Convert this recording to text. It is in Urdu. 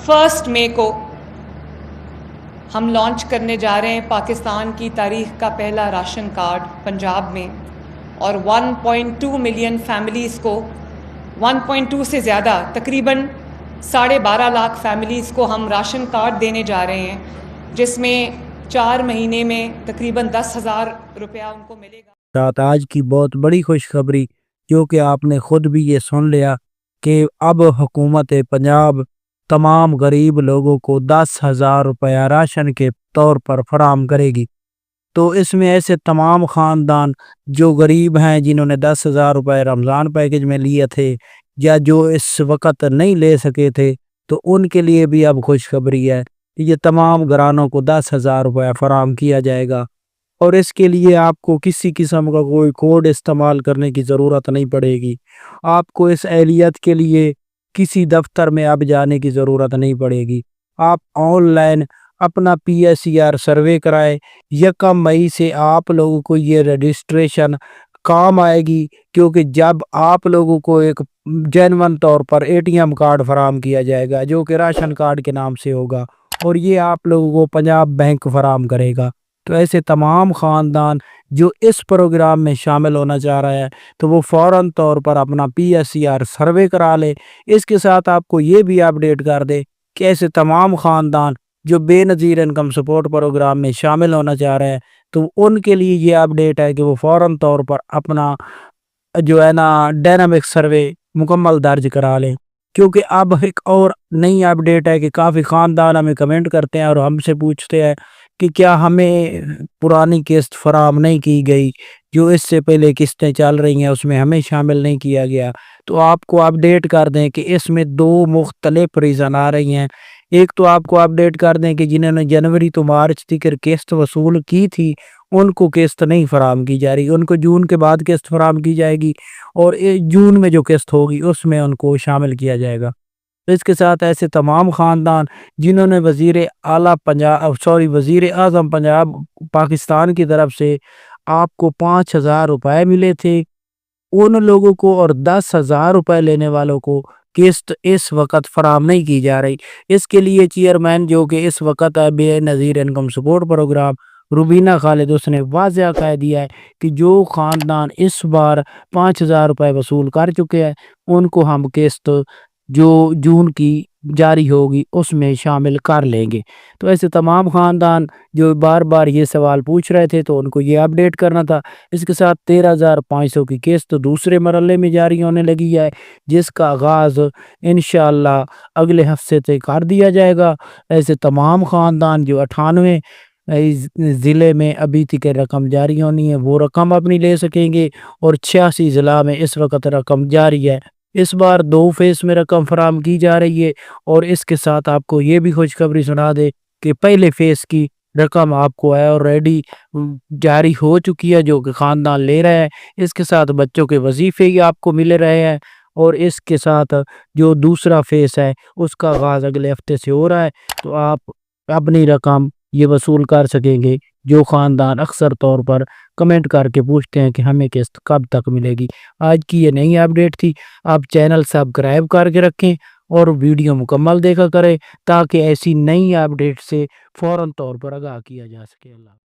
1 مئی کو ہم لانچ کرنے جا رہے ہیں پاکستان کی تاریخ کا پہلا راشن کارڈ پنجاب میں، اور 1.2 ملین فیملیز کو 1.2 سے زیادہ تقریباً 12.5 لاکھ فیملیز کو ہم راشن کارڈ دینے جا رہے ہیں، جس میں 4 مہینے میں تقریباً 10,000 روپیہ ان کو ملے گا۔ ساتھ آج کی بہت بڑی خوشخبری جو کہ آپ نے خود بھی یہ سن لیا کہ اب حکومت پنجاب تمام غریب لوگوں کو 10,000 روپیہ راشن کے طور پر فراہم کرے گی۔ تو اس میں ایسے تمام خاندان جو غریب ہیں، جنہوں نے 10,000 روپے رمضان پیکج میں لیے تھے یا جو اس وقت نہیں لے سکے تھے، تو ان کے لیے بھی اب خوشخبری ہے کہ یہ تمام گھرانوں کو 10,000 روپے فراہم کیا جائے گا، اور اس کے لیے آپ کو کسی قسم کا کوئی کوڈ استعمال کرنے کی ضرورت نہیں پڑے گی۔ آپ کو اس اہلیت کے لیے کسی دفتر میں اب جانے کی ضرورت نہیں پڑے گی۔ آپ آن لائن اپنا PSER سروے کرائے، 1 مئی سے آپ لوگوں کو یہ رجسٹریشن کام آئے گی، کیونکہ جب آپ لوگوں کو ایک جینون طور پر ATM کارڈ فراہم کیا جائے گا جو کہ راشن کارڈ کے نام سے ہوگا، اور یہ آپ لوگوں کو پنجاب بینک فراہم کرے گا۔ تو ایسے تمام خاندان جو اس پروگرام میں شامل ہونا چاہ رہا ہے تو وہ فوراً طور پر اپنا PSER سروے کرا لے۔ اس کے ساتھ آپ کو یہ بھی اپڈیٹ کر دے کہ ایسے تمام خاندان جو بے نظیر انکم سپورٹ پروگرام میں شامل ہونا چاہ رہے ہیں تو ان کے لیے یہ اپڈیٹ ہے کہ وہ فوراً طور پر اپنا جو ہے نا ڈائنامک سروے مکمل درج کرا لیں، کیونکہ اب ایک اور نئی اپڈیٹ ہے کہ کافی خاندان ہمیں کمنٹ کرتے ہیں اور ہم سے پوچھتے ہیں کہ کیا ہمیں پرانی قسط فراہم نہیں کی گئی، جو اس سے پہلے قسطیں چل رہی ہیں اس میں ہمیں شامل نہیں کیا گیا۔ تو آپ کو اپڈیٹ کر دیں کہ اس میں 2 مختلف ریزن آ رہی ہیں۔ ایک تو آپ کو اپڈیٹ کر دیں کہ جنہوں نے جنوری تو مارچ تک قسط وصول کی تھی ان کو قسط نہیں فراہم کی جا رہی، ان کو جون کے بعد قسط فراہم کی جائے گی، اور جون میں جو قسط ہوگی اس میں ان کو شامل کیا جائے گا۔ اس کے ساتھ ایسے تمام خاندان جنہوں نے وزیر اعظم پنجاب پاکستان کی طرف سے آپ کو 5,000 روپے ملے تھے، ان لوگوں کو اور 10,000 روپے لینے والوں کو قسط اس وقت فراہم نہیں کی جا رہی۔ اس کے لیے چیئرمین جو کہ اس وقت بے نظیر انکم سپورٹ پروگرام روبینہ خالد، اس نے واضح کہہ دیا ہے کہ جو خاندان اس بار 5,000 روپے وصول کر چکے ہیں ان کو ہم قسط جو جون کی جاری ہوگی اس میں شامل کر لیں گے۔ تو ایسے تمام خاندان جو بار بار یہ سوال پوچھ رہے تھے تو ان کو یہ اپڈیٹ کرنا تھا۔ اس کے ساتھ 13,500 کی قسط دوسرے مرحلے میں جاری ہونے لگی ہے، جس کا آغاز انشاءاللہ اگلے ہفتے سے کر دیا جائے گا۔ ایسے تمام خاندان جو 98 ضلع میں ابھی تک رقم جاری ہونی ہے وہ رقم اپنی لے سکیں گے، اور 86 ضلع میں اس وقت رقم جاری ہے۔ اس بار 2 فیز میں رقم فراہم کی جا رہی ہے، اور اس کے ساتھ آپ کو یہ بھی خوشخبری سنا دے کہ پہلے فیز کی رقم آپ کو ہے آلریڈی جاری ہو چکی ہے جو کہ خاندان لے رہے ہیں۔ اس کے ساتھ بچوں کے وظیفے ہی آپ کو مل رہے ہیں، اور اس کے ساتھ جو دوسرا فیز ہے اس کا آغاز اگلے ہفتے سے ہو رہا ہے، تو آپ اپنی رقم یہ وصول کر سکیں گے۔ جو خاندان اکثر طور پر کمنٹ کر کے پوچھتے ہیں کہ ہمیں قسط کب تک ملے گی، آج کی یہ نئی اپڈیٹ تھی۔ آپ چینل سبسکرائب کر کے رکھیں اور ویڈیو مکمل دیکھا کریں تاکہ ایسی نئی اپڈیٹ سے فوراً طور پر آگاہ کیا جا سکے۔ اللہ